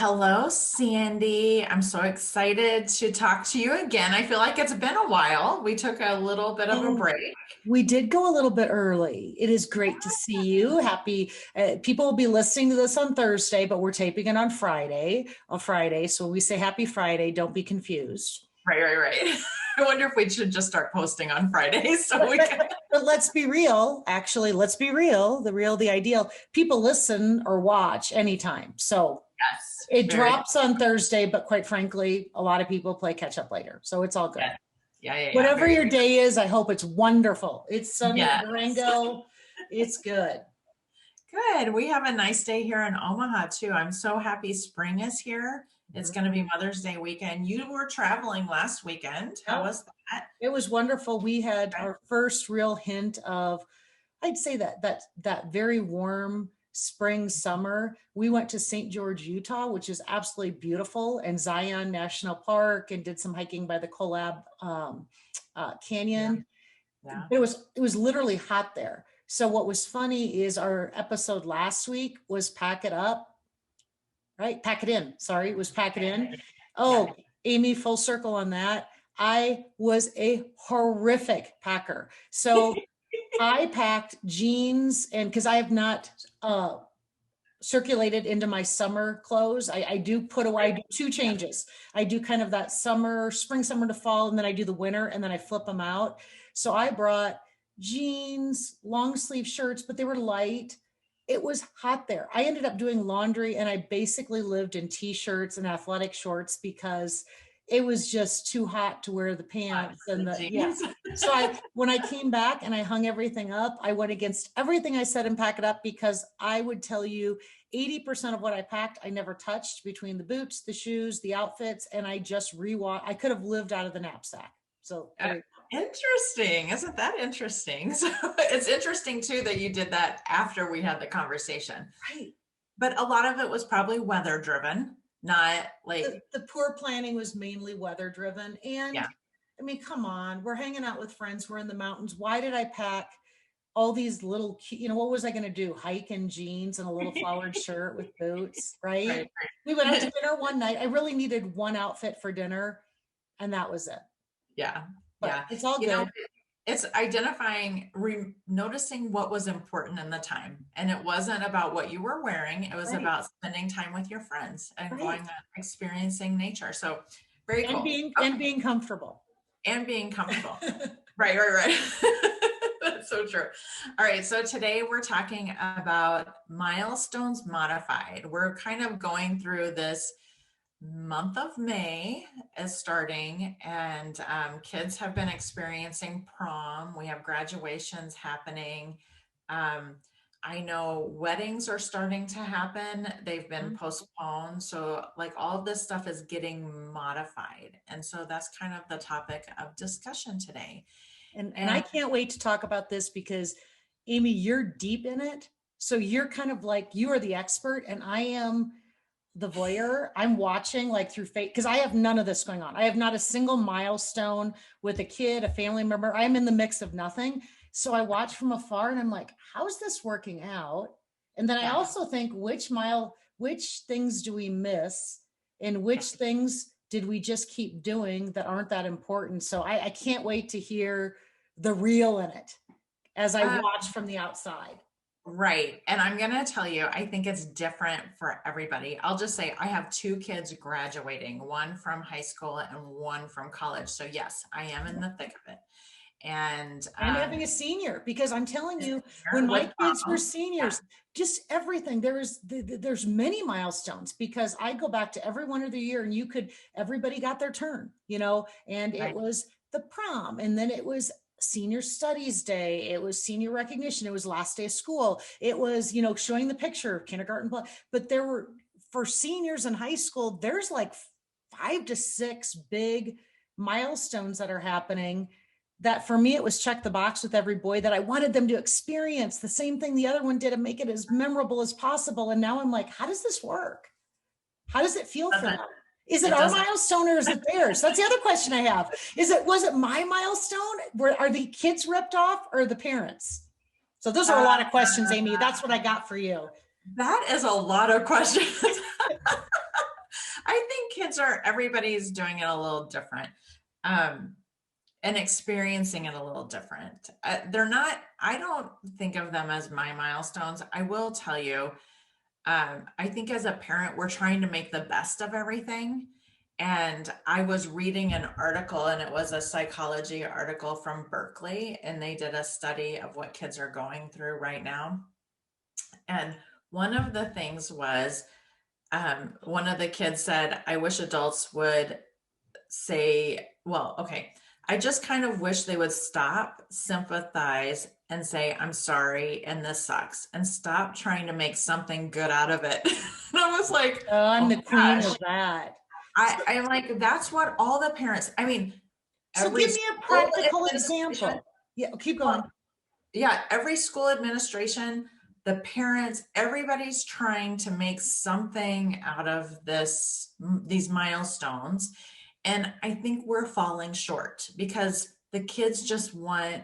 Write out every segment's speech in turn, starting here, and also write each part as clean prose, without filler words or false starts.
Hello, Sandy. I'm so excited to talk to you again. I feel like it's been a while. We took a little bit of a Oh, break. we did go a little bit early. It is great to see you. Happy people will be listening to this on Thursday, but we're taping it on Friday. So we say happy Friday. Don't be confused. Right, right, right. I wonder if we should just start posting on Fridays so But, we but, can. but let's be real. Actually, let's be real. The ideal. People listen or watch anytime. So Yes, it very drops on Thursday, but quite frankly, a lot of people play catch up later. So it's all good. yes. Yeah, yeah, yeah. Whatever Very your day is, I hope it's wonderful. It's sunny in yes. Durango. It's good. Good. We have a nice day here in Omaha too. I'm so happy spring is here. It's Mhm. going to be Mother's Day weekend. You were traveling last weekend. How Yep. was that? It was wonderful. We had our first real hint of, I'd say that very warm spring summer. We went to St. George, Utah, which is absolutely beautiful, and Zion National Park, and did some hiking by the Collab Yeah, Canyon. yeah. It was literally hot there. So what was funny is our episode last week was Pack It Up, right? Pack It In. Sorry, it was Pack It In. Yeah. Oh, Amy, full circle on that. I was a horrific packer. So I packed jeans, and because I have not circulated into my summer clothes, I do put away, I do two changes. I do kind of that summer, spring, summer to fall, and then I do the winter, and then I flip them out. So I brought jeans, long sleeve shirts, but they were light. It was hot there. I ended up doing laundry, and I basically lived in t-shirts and athletic shorts because it was just too hot to wear the pants and The the, yeah. jeans. So when I came back and I hung everything up, I went against everything I said and Pack It Up, because I would tell you 80% of what I packed, I never touched, between the boots, the shoes, the outfits, and I just rewatched. I could have lived out of the knapsack. So Uh, Interesting. Isn't that interesting? So it's interesting too that you did that after we had the conversation. right. But a lot of it was probably weather driven, not like, The poor planning was mainly weather driven. And yeah. I mean, come on, we're hanging out with friends, we're in the mountains. Why did I pack all these little, what was I going to do? Hike in jeans and a little flowered shirt with boots, right? Right, We went out to right. dinner one night. I really needed one outfit for dinner, and that was it. Yeah. But Yeah. it's all You know, good. it's identifying, noticing what was important in the time. And it wasn't about what you were wearing. It was Right, about spending time with your friends and right. going and experiencing nature. So very And cool. being Okay. and being comfortable. And being comfortable. Right, right, right. That's so true. All right, so today we're talking about milestones modified. We're kind of going through this month of May is starting, and kids have been experiencing prom. We have graduations happening. Um, I know weddings are starting to happen. They've been Mhm. postponed. So, like, all of this stuff is getting modified. And so that's kind of the topic of discussion today. And I And can't wait to talk about this because, Amy, you're deep in it. So you're kind of like, you are the expert, and I am the voyeur. I'm watching like through fate, because I have none of this going on. I have not a single milestone with a kid, a family member. I'm in the mix of nothing. So I watch from afar and I'm like, how's this working out? And then I yeah, also think, which things do we miss, and which things did we just keep doing that aren't that important? So I can't wait to hear the real in it as I uh, watch from the outside. right. And I'm going to tell you, I think it's different for everybody. I'll just say I have two kids graduating, one from high school and one from college. So, yes, I am in the thick of it. And And having a senior, because I'm telling this you, when year my with kids were prom, yeah, seniors, just everything, there's many milestones, because I go back to every one of the year, and everybody got their turn, and it right. was the prom, and then it was senior studies day, it was senior recognition, it was last day of school, it was, showing the picture of kindergarten, but there were, for seniors in high school, there's like 5 to 6 big milestones that are happening, that for me, it was check the box with every boy, that I wanted them to experience the same thing the other one did and make it as memorable as possible. And now I'm like, how does this work? How does it feel for Doesn't, them? Is it it our doesn't, milestone, or is it theirs? That's the other question I have. Was it my milestone? Are the kids ripped off, or the parents? So those are a uh, lot of questions, Amy. That's what I got for you. that is a lot of questions. everybody's doing it a little different. And experiencing it a little different. I don't think of them as my milestones. I will tell you, I think as a parent, we're trying to make the best of everything. And I was reading an article, and it was a psychology article from Berkeley, and they did a study of what kids are going through right now. And one of the things was, one of the kids said, I wish adults would say, well, okay, I just kind of wish they would stop, sympathize, and say, I'm sorry, and this sucks, and stop trying to make something good out of it. And I was like, Oh, I'm oh the queen gosh. of that. I'm like, that's what all the parents, I mean, So every give me a school practical administration, example. Yeah, keep going. yeah, every school administration, the parents, everybody's trying to make something out of these milestones. And I think we're falling short because the kids just want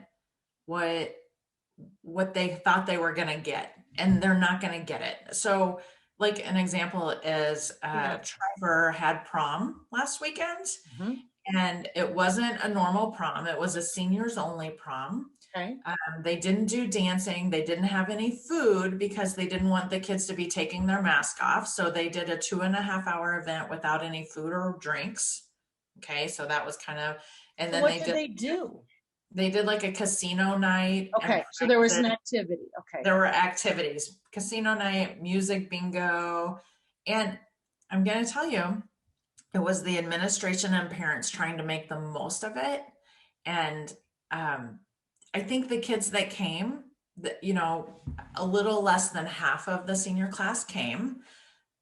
what they thought they were going to get, and they're not going to get it. So like an example is Yeah. Trevor had prom last weekend, Mhm. and it wasn't a normal prom. It was a seniors only prom. Okay. They didn't do dancing. They didn't have any food because they didn't want the kids to be taking their mask off. So they did a 2.5 hour event without any food or drinks. Okay, so that was kind of, and So then what did they do? they did like a casino night. Okay, so there was an activity. Okay. There were activities, casino night, music bingo. And I'm going to tell you, it was the administration and parents trying to make the most of it. And I think the kids that came, a little less than half of the senior class came.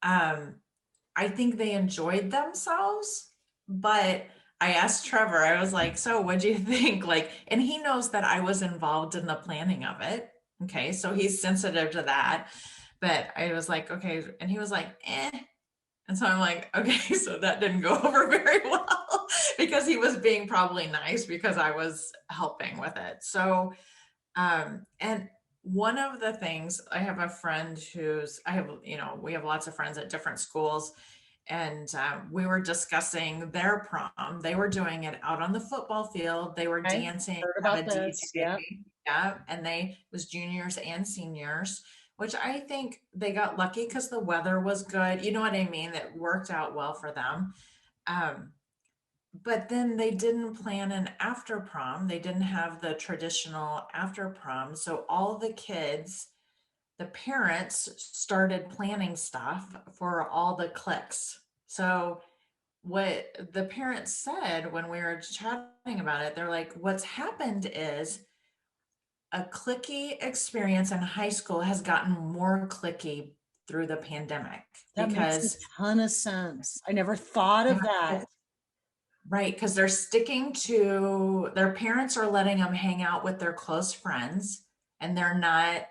I think they enjoyed themselves, but I asked Trevor, I was like, so what'd you think? Like, and he knows that I was involved in the planning of it. Okay. So he's sensitive to that. But I was like, okay. And he was like, eh. And so I'm like, okay, so that didn't go over very well because he was being probably nice because I was helping with it. So, and one of the things, I have a friend we have lots of friends at different schools, and we were discussing their prom. They were doing it out on the football field. They were Okay. dancing, Heard have about a this. DJ. Yeah. Yeah, and it was juniors and seniors, which I think they got lucky because the weather was good. You know what I mean? It worked out well for them. Um, but then they didn't plan an after prom. They didn't have the traditional after prom. So all the kids, the parents started planning stuff for all the cliques. So what the parents said when we were chatting about it, they're like, what's happened is a clicky experience in high school has gotten more clicky through the pandemic That makes a because ton of sense. I never thought of that. right, because they're sticking to their parents are letting them hang out with their close friends, and they're not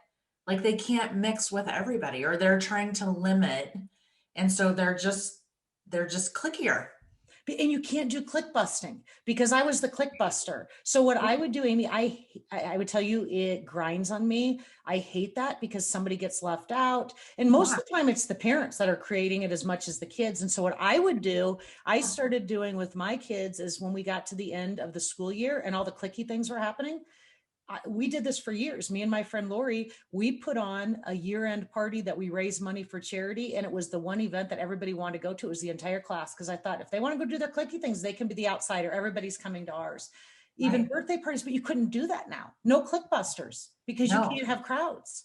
like they can't mix with everybody, or they're trying to limit, and so they're just clickier. And you can't do click busting because I was the click buster. So what I would do, Amy, I would tell you it grinds on me. I hate that because somebody gets left out. And most of the time it's the parents that are creating it as much as the kids. And so what I would do, I started doing with my kids is when we got to the end of the school year and all the clicky things were happening, we did this for years. Me and my friend Lori, we put on a year-end party that we raised money for charity, and it was the one event that everybody wanted to go to. It was the entire class because I thought if they want to go do their clicky things, they can be the outsider. Everybody's coming to ours. Even birthday parties, but you couldn't do that now. No click busters because you can't have crowds.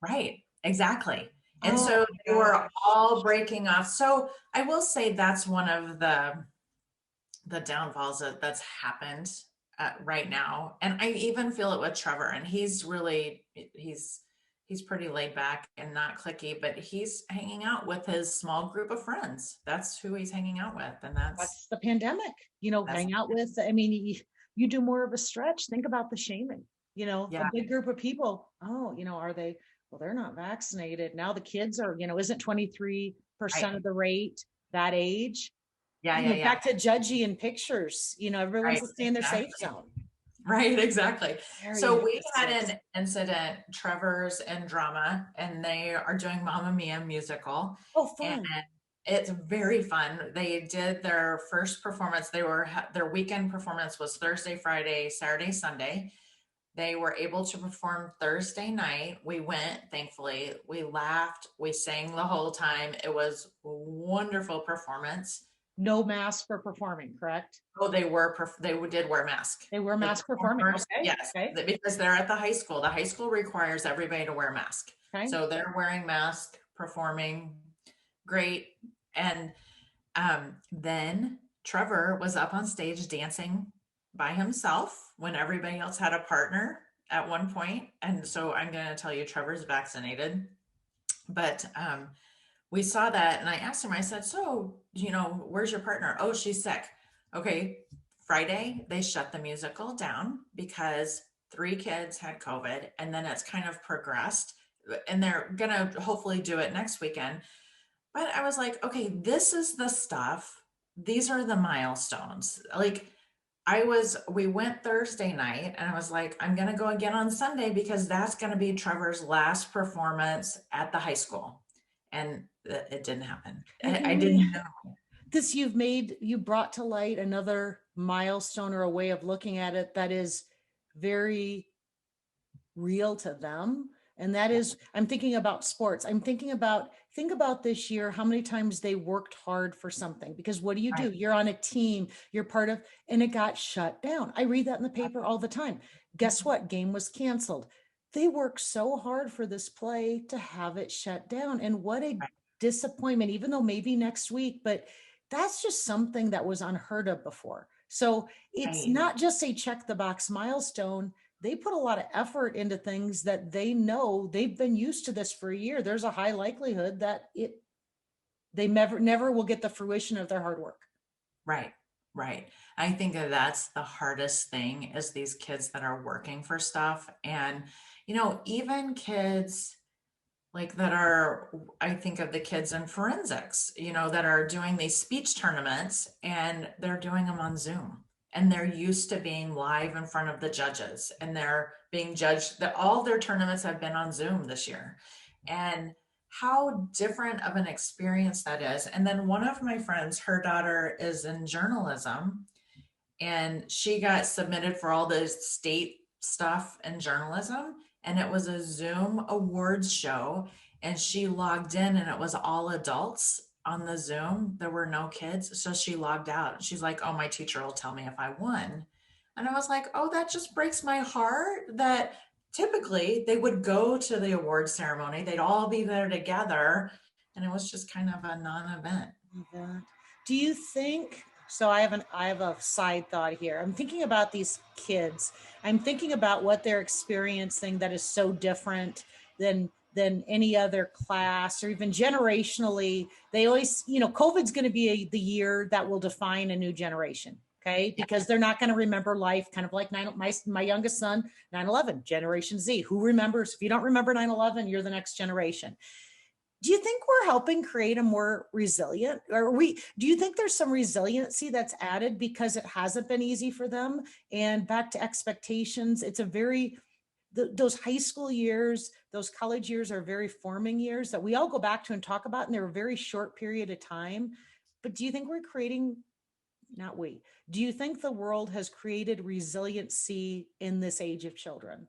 Right, exactly. And so they were all breaking off. So I will say that's one of the downfalls that's happened right now. And I even feel it with Trevor, and he's pretty laid back and not clicky, but he's hanging out with his small group of friends. That's who he's hanging out with. And that's the pandemic, hang out with. I mean, you do more of a stretch. Think about the shaming, a big group of people. Oh, are they, well, they're not vaccinated. Now the kids are, isn't 23% of the rate that age? Yeah. Back to judgy in pictures, everyone wants to stay in their safe zone. Right, exactly. So we had an incident, Trevor's in drama, and they are doing Mamma Mia musical. Oh, fun. It's very fun. They did their first performance. Their weekend performance was Thursday, Friday, Saturday, Sunday. They were able to perform Thursday night. We went, thankfully. We laughed, we sang the whole time. It was a wonderful performance. No mask for performing, correct? Oh, they did wear mask. They wear The mask performing. performers, Okay. yes, Okay. because they're at the high school. The high school requires everybody to wear mask. Okay. So they're wearing mask, performing great. And then Trevor was up on stage dancing by himself when everybody else had a partner at one point. And so I'm going to tell you, Trevor's vaccinated. But we saw that, and I asked him, I said, so, where's your partner? Oh, she's sick. Okay. Friday, they shut the musical down because 3 kids had COVID, and then it's kind of progressed, and they're going to hopefully do it next weekend. But I was like, okay, this is the stuff. These are the milestones. Like, we went Thursday night, and I was like, I'm going to go again on Sunday because that's going to be Trevor's last performance at the high school. And it didn't happen. I didn't know. You brought to light another milestone or a way of looking at it that is very real to them. And that is, I'm thinking about sports. Think about this year, how many times they worked hard for something, because what do? Right. You're on a team, you're part of, and it got shut down. I read that in the paper all the time. Guess what? Game was canceled. They worked so hard for this play to have it shut down. And what a disappointment, even though maybe next week, but that's just something that was unheard of before. So it's Right. not just a check the box milestone. They put a lot of effort into things that they know they've been used to this for a year. There's a high likelihood that they never will get the fruition of their hard work. Right. Right. I think that's the hardest thing is these kids that are working for stuff. And, even kids like that are, I think of the kids in forensics, that are doing these speech tournaments, and they're doing them on Zoom, and they're used to being live in front of the judges, and they're being judged. That all their tournaments have been on Zoom this year. And how different of an experience that is. And then one of my friends, her daughter is in journalism, and she got submitted for all the state stuff in journalism, and it was a Zoom awards show, and she logged in, and it was all adults on the Zoom. There were no kids, so she logged out. She's like, oh, my teacher will tell me if I won. And I was like, oh, that just breaks my heart that typically they would go to the award ceremony, they'd all be there together, and it was just kind of a non-event. Do you think so? I have a side thought here. I'm thinking about these kids. I'm thinking about what they're experiencing that is so different than any other class, or even generationally. They always, COVID's going to be the year that will define a new generation. Okay, because they're not going to remember life, kind of like my youngest son, 9/11, Generation Z. Who remembers? If you don't remember 9/11, you're the next generation. Do you think we're helping create a more resilient, do you think there's some resiliency that's added because it hasn't been easy for them? And back to expectations, it's those high school years, those college years are very forming years that we all go back to and talk about, and they're a very short period of time. But do you think we're creating, not we, do you think the world has created resiliency in this age of children?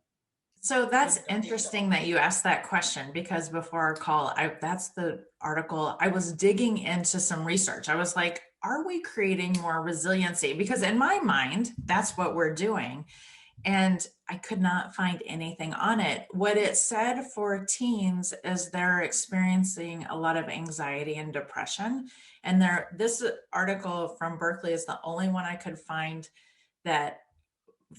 So that's interesting that you asked that question, because before our call, that's the article. I was digging into some research. I was like, are we creating more resiliency? Because in my mind, that's what we're doing. And I could not find anything on it. What it said for teens is they're experiencing a lot of anxiety and depression. And this article from Berkeley is the only one I could find that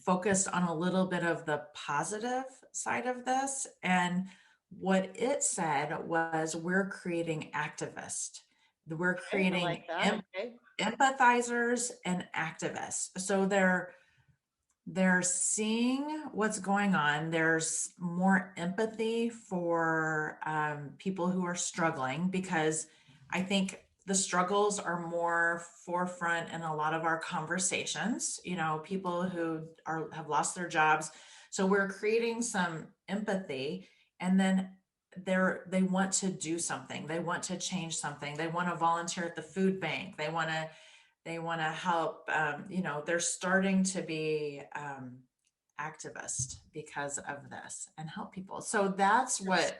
focused on a little bit of the positive side of this. And what it said was, we're creating activists. We're creating like that. Okay. empathizers and activists. So they're seeing what's going on. There's more empathy for people who are struggling, because I think the struggles are more forefront in a lot of our conversations, people who have lost their jobs. So we're creating some empathy. And then they want to do something. They want to change something. They want to volunteer at the food bank. They want to help. They're starting to be activist because of this and help people. So that's what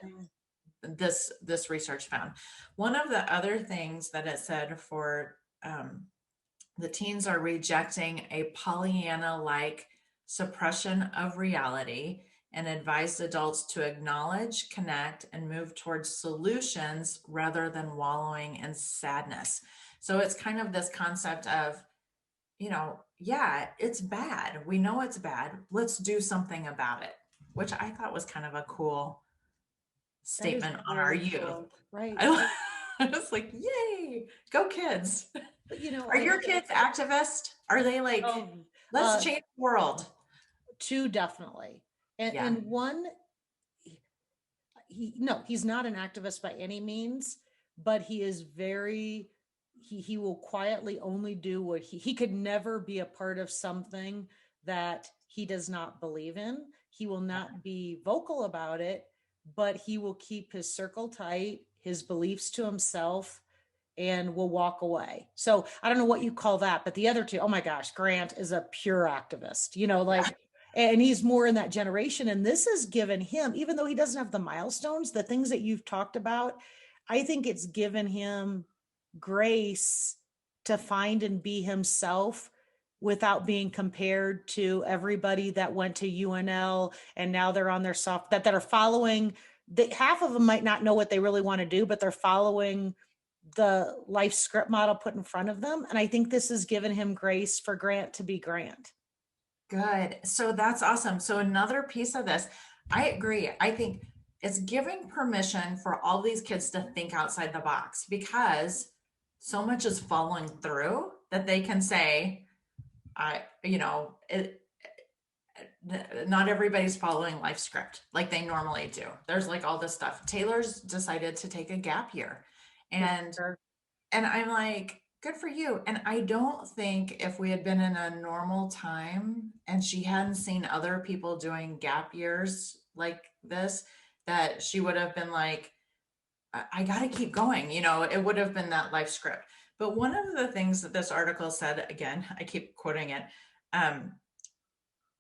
this research found. One of the other things that it said for the teens are rejecting a Pollyanna-like suppression of reality and advised adults to acknowledge, connect, and move towards solutions rather than wallowing in sadness. So it's kind of this concept of, yeah, it's bad. We know it's bad. Let's do something about it, which I thought was kind of a cool That is statement on our very youth. cool. Right. I was like, yay, go kids. But Are your kids activists? Are they like, oh, let's change the world? two definitely. And, Yeah. and one, no, he's not an activist by any means, but he is very, he will quietly only do what he could never be a part of something that he does not believe in. He will not be vocal about it, but he will keep his circle tight, his beliefs to himself, and will walk away. So I don't know what you call that, but the other two, oh my gosh, Grant is a pure activist, like, and he's more in that generation. And this has given him, even though he doesn't have the milestones, the things that you've talked about, I think it's given him grace to find and be himself without being compared to everybody that went to UNL and now they're on their soft that are following that. Half of them might not know what they really want to do, but they're following the life script model put in front of them. And I think this has given him grace for Grant to be Grant. Good. So that's awesome. So another piece of this, I agree. I think it's giving permission for all these kids to think outside the box because so much is following through that they can say, not everybody's following life script like they normally do. There's like all this stuff. Taylor's decided to take a gap year. And I'm like, good for you. And I don't think if we had been in a normal time and she hadn't seen other people doing gap years like this, that she would have been like, I got to keep going. It would have been that life script. But one of the things that this article said, again, I keep quoting it.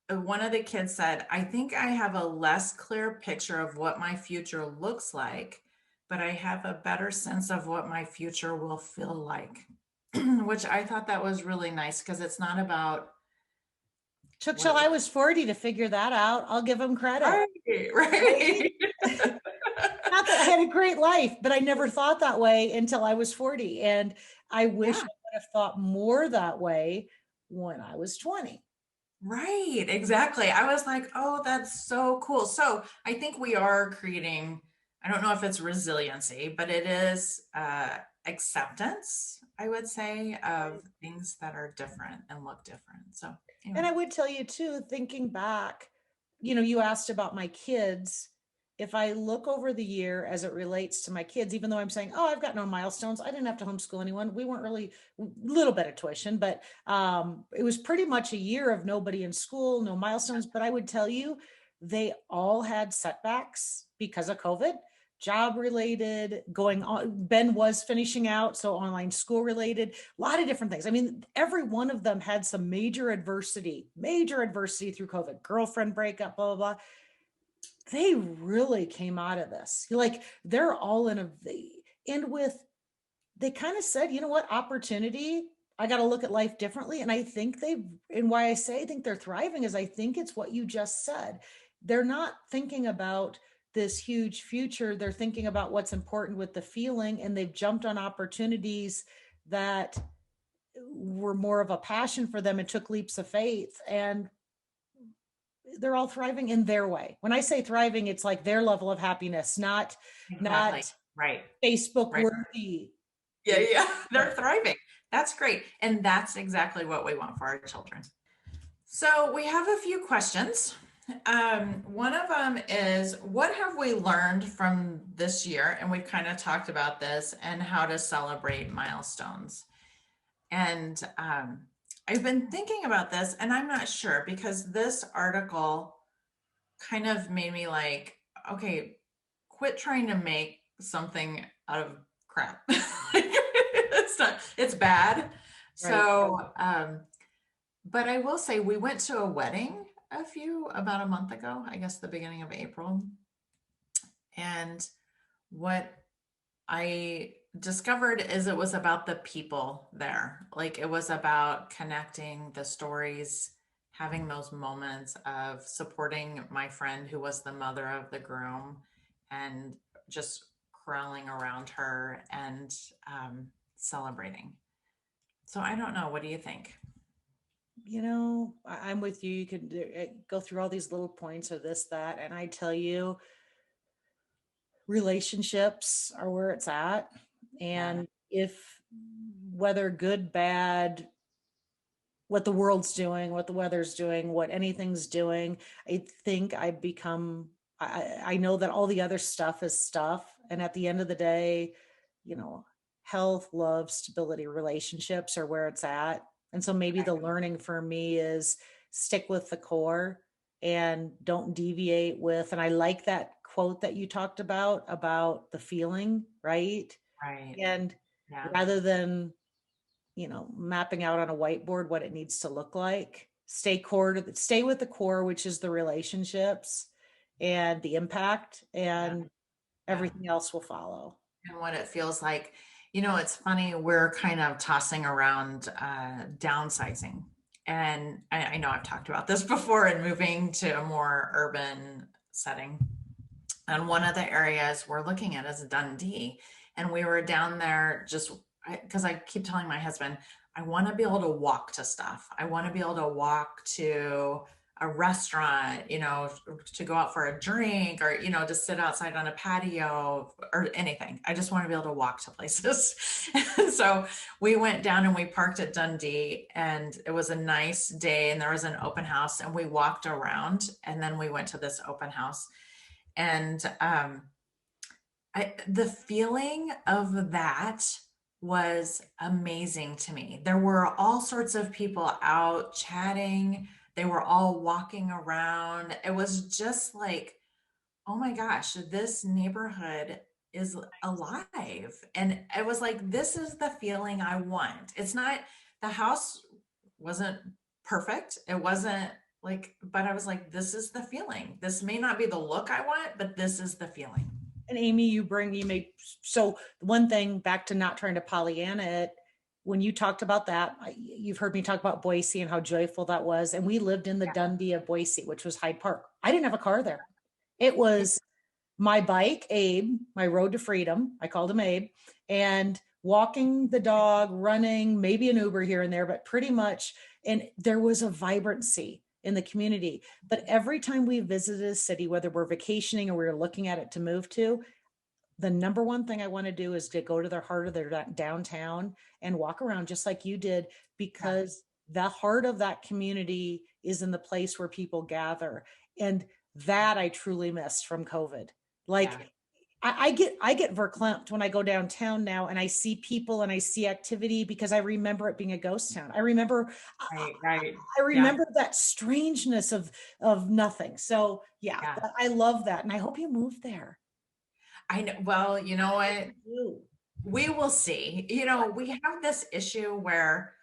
One of the kids said, I think I have a less clear picture of what my future looks like, but I have a better sense of what my future will feel like, which I thought that was really nice because it's not about. Took till I was 40 to figure that out. I'll give him credit. Right. Not that I had a great life, but I never thought that way until I was 40. And I wish I would have thought more that way when I was 20. Right, exactly. I was like, oh, that's so cool. So I think we are creating, I don't know if it's resiliency, but it is acceptance, I would say, of things that are different and look different. So, And I would tell you too, thinking back, you asked about my kids. If I look over the year as it relates to my kids, even though I'm saying, oh, I've got no milestones, I didn't have to homeschool anyone. We weren't really little bit of tuition, but it was pretty much a year of nobody in school, no milestones. But I would tell you, they all had setbacks because of COVID, job related, going on. Ben was finishing out, so online school related, a lot of different things. I mean, every one of them had some major adversity through COVID, girlfriend breakup, blah, blah, blah. They really came out of this. Like they're all in they kind of said, you know what, opportunity, I got to look at life differently. And I think and why I say I think they're thriving is I think it's what you just said. They're not thinking about this huge future. They're thinking about what's important with the feeling, and they've jumped on opportunities that were more of a passion for them and took leaps of faith. And they're all thriving in their way. When I say thriving, it's like their level of happiness, not right. Facebook worthy. Yeah. They're thriving. That's great. And that's exactly what we want for our children. So we have a few questions. One of them is, what have we learned from this year? And we've kind of talked about this and how to celebrate milestones. And I've been thinking about this, and I'm not sure because this article kind of made me like, okay, quit trying to make something out of crap. It's bad. Right. So, but I will say we went to a wedding about a month ago, I guess the beginning of April. And what I discovered is it was about the people there. Like it was about connecting the stories, having those moments of supporting my friend who was the mother of the groom and just crawling around her and celebrating. So I don't know. What do you think? I'm with you. You could go through all these little points of this, that, and I tell you, relationships are where it's at. Yeah, And if whether good, bad, what the world's doing, what the weather's doing, what anything's doing, I think I've become, I know that all the other stuff is stuff. And at the end of the day, you know, health, love, stability, relationships are where it's at. And so maybe the learning for me is stick with the core and don't deviate with, and I like that quote that you talked about the feeling, right? right. And Yeah, rather than mapping out on a whiteboard what it needs to look like, stay with the core, which is the relationships and the impact, yeah, and yeah. everything else will follow. And what it feels like. It's funny, we're kind of tossing around downsizing. And I know I've talked about this before and moving to a more urban setting. And one of the areas we're looking at is Dundee. And we were down there just because I keep telling my husband, I want to be able to walk to stuff. I want to be able to walk to a restaurant, to go out for a drink or, to sit outside on a patio or anything. I just want to be able to walk to places. And so we went down and we parked at Dundee and it was a nice day and there was an open house and we walked around and then we went to this open house. And the feeling of that was amazing to me. There were all sorts of people out chatting. They were all walking around. It was just like, oh my gosh, this neighborhood is alive. And it was like, this is the feeling I want. It's not, the house wasn't perfect. It wasn't like, but I was like, this is the feeling. This may not be the look I want, but this is the feeling. And Amy, you may, so one thing, back to not trying to Pollyanna it, when you talked about that, you've heard me talk about Boise and how joyful that was. And we lived in the Yeah. Dundee of Boise, which was Hyde Park. I didn't have a car there. It was my bike, Abe, my road to freedom. I called him Abe, and walking the dog, running, maybe an Uber here and there, but pretty much. And there was a vibrancy in the community. But every time we visited a city, whether we're vacationing or we were looking at it to move to, the number one thing I want to do is to go to the heart of their downtown and walk around just like you did, Yeah. because the heart of that community is in the place where people gather. And that I truly missed from COVID. Yeah. Like I get verklempt when I go downtown now and I see people and I see activity, because I remember it being a ghost town. Right. Right. I Yeah. remember that strangeness of nothing. So yeah, Yeah. I love that, and I hope you move there. I know. Well, you know I what? do. We will see. We have this issue where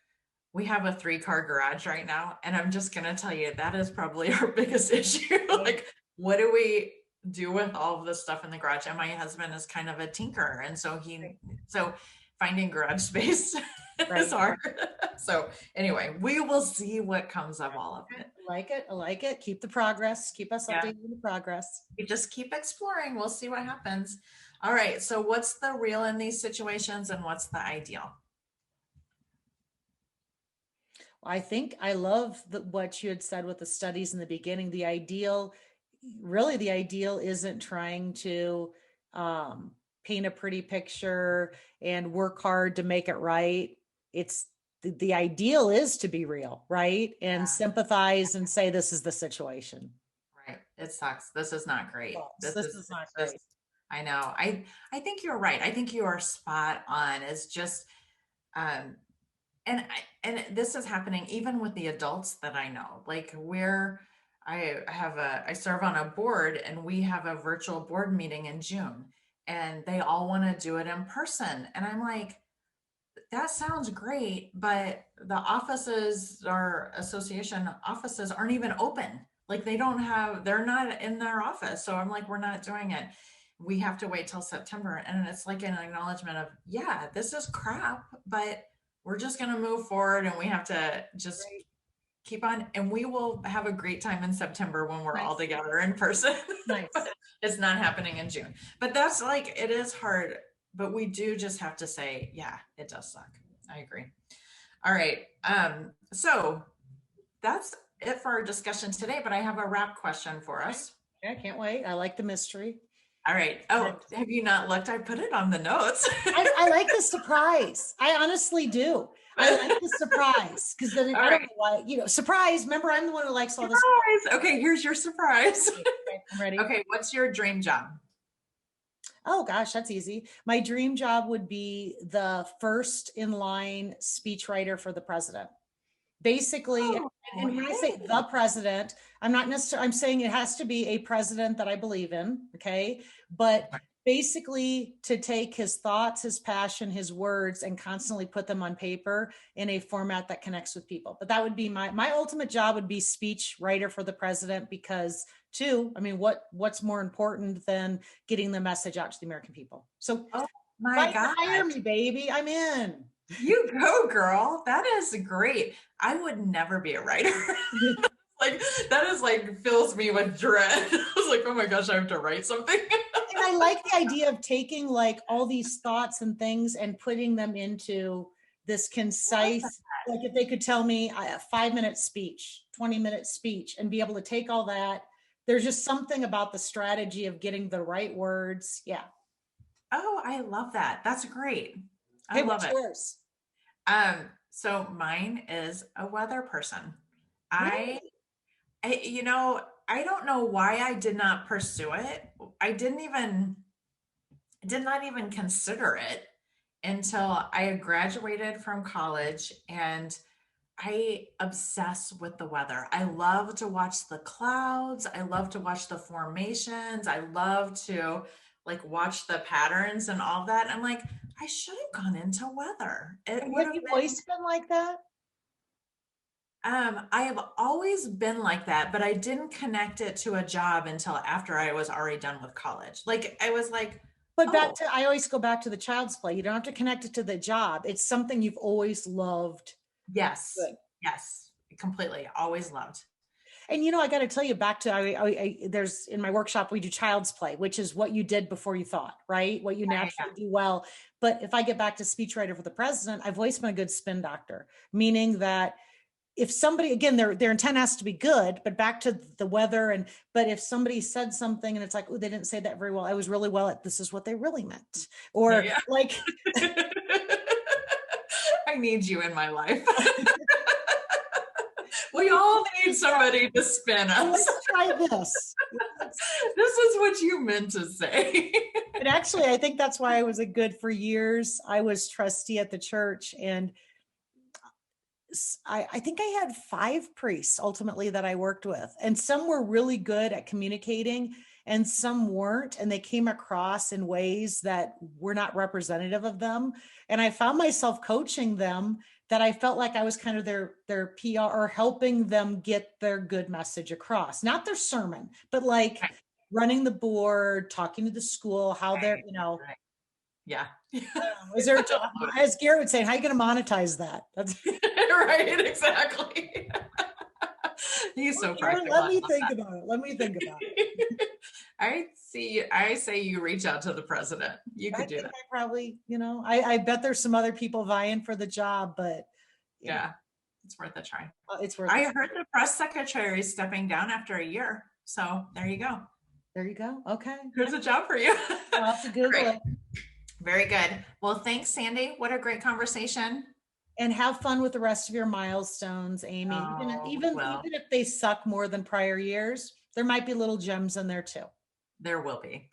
we have a 3-car garage right now. And I'm just going to tell you that is probably our biggest issue. Like, what do we do with all of this stuff in the garage? And my husband is kind of a tinker. And so finding garage space is Right. hard. So anyway, we will see what comes of all of it. I like it. I like it. Keep the progress. Keep us Yeah. updated on the progress. We just keep exploring. We'll see what happens. All right. So, what's the real in these situations and what's the ideal? I think I love what you had said with the studies in the beginning. Really, the ideal isn't trying to um, paint a pretty picture and work hard to make it right. It's the ideal is to be real, right? And Yeah. sympathize and say, this is the situation. Right. It sucks. This is not great. Yes, this is not This, great. I know. I think you're right. I think you are spot on. It's just, um, and this is happening even with the adults that I know. Like I serve on a board, and we have a virtual board meeting in June, and they all want to do it in person. And I'm like, that sounds great, but the offices, our association offices aren't even open. Like they're not in their office. So I'm like, we're not doing it. We have to wait till September. And it's like an acknowledgement of, yeah, this is crap, but we're just going to move forward, and we have to just Right. keep on, and we will have a great time in September when we're all Nice. together in person. But Nice. it's not happening in June. But that's like, it is hard, but we do just have to say, yeah, it does suck. I agree. All right. So that's it for our discussion today, but I have a wrap question for us. Yeah, I can't wait. I like the mystery. All right. Oh, have you not looked? I put it on the notes. I like the surprise. I honestly do. I like the surprise because then I don't know why, surprise. Remember, I'm the one who likes all this. Surprise. Okay, here's your surprise. Okay, I'm ready. Okay, what's your dream job? Oh gosh, that's easy. My dream job would be the first in line speechwriter for the president. Basically, and when I say the president, I'm not necessarily, I'm saying it has to be a president that I believe in, okay? But basically to take his thoughts, his passion, his words, and constantly put them on paper in a format that connects with people. But that would be my ultimate job would be speech writer for the president, because I mean, what's more important than getting the message out to the American people? So my God, hire me, baby. I'm in. You go, girl. That is great. I would never be a writer. Like, that is like fills me with dread. I was like, oh my gosh, I have to write something. And I like the idea of taking like all these thoughts and things and putting them into this concise, like if they could tell me a 5-minute speech, 20-minute speech, and be able to take all that. There's just something about the strategy of getting the right words. Yeah. Oh, I love that. That's great. I Hey, love what's it. yours? So mine is a weather person. Really? I don't know why I did not pursue it. I did not even consider it until I graduated from college, and I obsess with the weather. I love to watch the clouds. I love to watch the formations. I love to like watch the patterns and all that. I'm like, I should have gone into weather. It would Have have you been. always been like that? I have always been like that, but I didn't connect it to a job until after I was already done with college. Like I was like, But oh, I always go back to the child's play. You don't have to connect it to the job. It's something you've always loved. yes, Good. yes, completely. Always loved. And I got to tell you, back to there's in my workshop we do child's play, which is what you did before you thought, right? What you naturally do well. But if I get back to speechwriter for the president, I've always been a good spin doctor, meaning that if somebody, again, their intent has to be good, but back to the weather, but if somebody said something and it's like, oh, they didn't say that very well, I was really well at this is what they really meant, or like I need you in my life. We all need somebody to spin us. Let's try this. This is what you meant to say. And actually, I think that's why I was a good for years. I was trustee at the church, and I think I had 5 priests ultimately that I worked with, and some were really good at communicating and some weren't, and they came across in ways that were not representative of them. And I found myself coaching them, that I felt like I was kind of their PR, or helping them get their good message across, not their sermon, but like running the board, talking to the school, how they're, Right. Yeah. Is there, as Garrett would say, how are you going to monetize that? That's right, exactly. He's so practical. Let me think about it. I say you reach out to the president. You could do that. I probably, I bet there's some other people vying for the job, but yeah, it's worth a try. It's worth I heard the press secretary is stepping down after a year. So there you go. There you go. Okay. There's a job for you. I'll have to Google it. Very good. Well, thanks, Sandy. What a great conversation. And have fun with the rest of your milestones, Amy. Even if they suck more than prior years, there might be little gems in there too. There will be.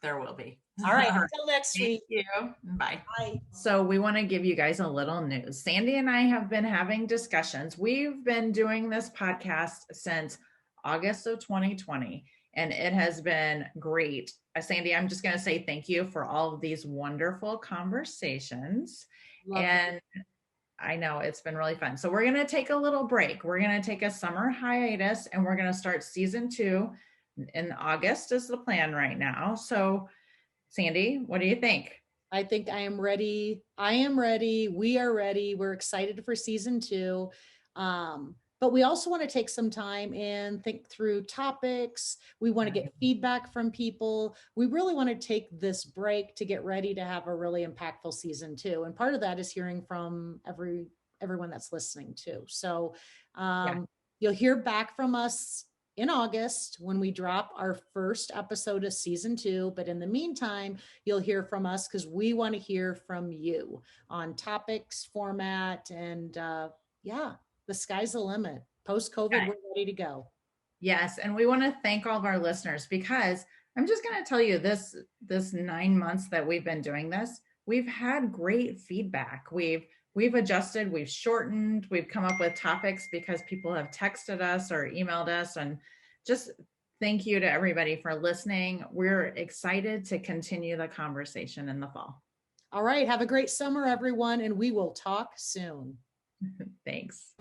All right. Until next week. Thank you. Bye. Bye. So we want to give you guys a little news. Sandy and I have been having discussions. We've been doing this podcast since August of 2020, and it has been great. Sandy, I'm just going to say thank you for all of these wonderful conversations. Love And I know it's been really fun. So we're going to take a little break. We're going to take a summer hiatus and we're going to start season 2 in August is the plan right now. So Sandy, what do you think? I think I am ready. I am ready. We are ready. We're excited for season 2. But we also want to take some time and think through topics. We want to get feedback from people. We really want to take this break to get ready to have a really impactful season 2. And part of that is hearing from everyone that's listening too. So Yeah. you'll hear back from us in August when we drop our first episode of season 2. But in the meantime, you'll hear from us because we want to hear from you on topics, format, and yeah, the sky's the limit. Post COVID, we're ready to go. Yes, and we want to thank all of our listeners because I'm just going to tell you this 9 months that we've been doing this, we've had great feedback. We've adjusted, we've shortened, we've come up with topics because people have texted us or emailed us, and just thank you to everybody for listening. We're excited to continue the conversation in the fall. All right, have a great summer everyone, and we will talk soon. Thanks.